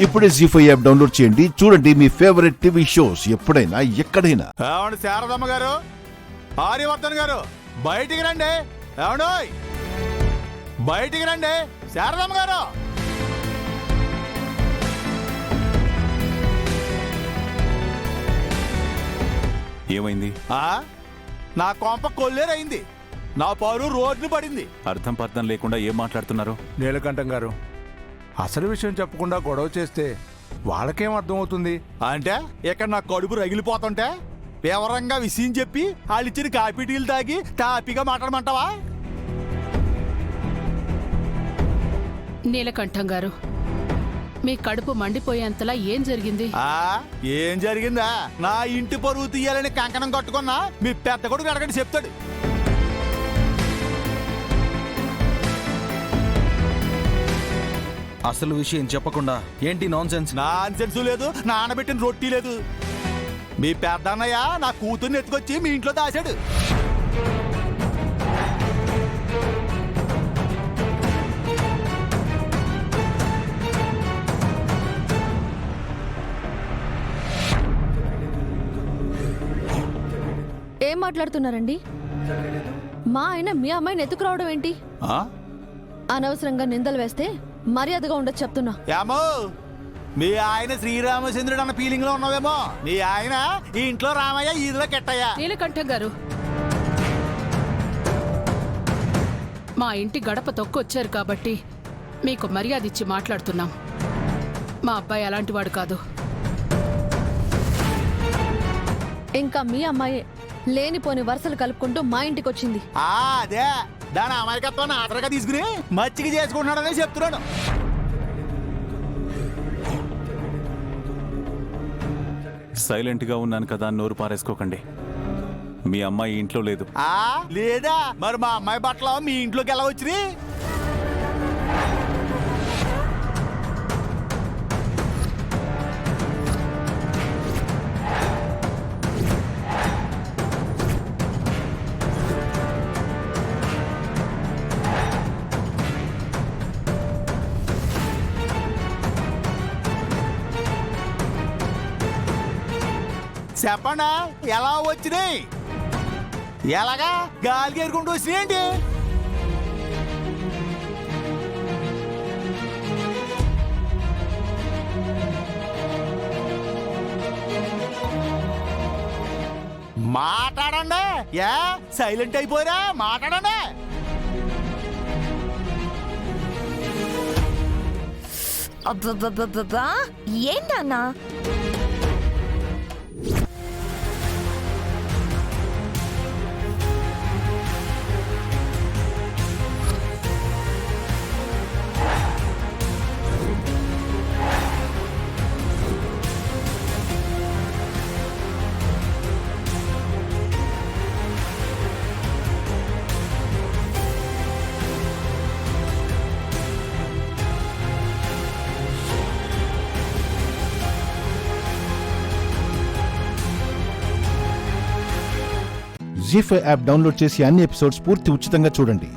ఇప్పుడే జీ5 app download చేయండి. చూడండి మీ ఫేవరెట్ టీవీ షోస్ ఎప్పుడైనా ఎక్కడైనా. ఏమండి శారదమ్మ గారు, ఆర్యవర్ధన్ గారు, బయటికి రండి. ఏమండోయ్, బయటికి రండి. శారదమ్మ గారు, ఏమైంది? నా కొంప కొల్లేరైంది. నా పరు రోడ్ని పడింది. అర్థం పర్థం లేకుండా ఏం మాట్లాడుతున్నారు? నీలకంఠం గారు, అసలు విషయం చెప్పకుండా గొడవ చేస్తే వాళ్ళకేం అర్థమవుతుంది? అంటే ఇక్కడ నా కడుపు రగిలిపోతుంటే వివరంగా విషయం చెప్పి వాళ్ళిచ్చిన కాఫీ టీలు తాగి తాపిగా మాట్లాడమంటావా? నీలకంఠం గారు, మీ కడుపు మండిపోయేంతలా ఏం జరిగింది? ఏం జరిగిందా? నా ఇంటి పరువు తీయాలని కంకణం కట్టుకున్నా మీ పెద్ద కొడుకు అడగండి, చెప్తాడు. అసలు విషయం చెప్పకుండా ఏంటి నాన్సెన్స్? నాన్సెన్స్ లేదు, నానబెట్టిన రొట్టి లేదు. మీ పెద్ద అన్నయ్య నా కూతుర్ని ఎత్తుకొచ్చి మీ ఇంట్లో దాచాడు. ఏం మాట్లాడుతున్నారండి? మా ఆయన మీ అమ్మాయిని ఎత్తుకురావడం ఏంటి? అనవసరంగా నిందలు వేస్తే మర్యాదగా ఉండదు చెప్తున్నా. ఏమో మీ ఆయన శ్రీరామచంద్రుడు అన్న ఫీలింగ్ లో ఉన్నావేమో. మీ ఆయన ఈ ఇంట్లో రామయ్య, ఈదిలో కెట్టయ్య. నీలకంఠం గారు, మా ఇంటి గడప తొక్కొచ్చారు కాబట్టి మీకు మర్యాద ఇచ్చి మాట్లాడుతున్నాం. మా అబ్బాయి అలాంటి వాడు కాదు. ఇంకా మీ అమ్మాయి లేనిపోని వరుసలు కలుపుకుంటూ మా ఇంటికి వచ్చింది. అదే దాని అమాయకత్వాన్ని ఆటగా తీసుకుని మచ్చిక చేసుకుంటున్నాడనే చెప్తున్నాడు. సైలెంట్ గా ఉన్నాను కదా, నోరు పారేసుకోకండి. మీ అమ్మాయి ఇంట్లో లేదు. లేదా మరి మా అమ్మాయి బట్టలు మీ ఇంట్లోకి ఎలా వచ్చి? చెప్పండా ఎలా వచ్చినాయి? ఎలాగా గాలికి ఎరుకుంటూ వచ్చినాయండి? మాట్లాడండి. ఏ సైలెంట్ అయిపోయారా? మాట్లాడండి. అబ్బబ్బబ్బబ్బా, ఏంటన్నా? జీ5 యాప్ డౌన్లోడ్ చేసి అన్ని ఎపిసోడ్స్ పూర్తి ఉచితంగా చూడండి.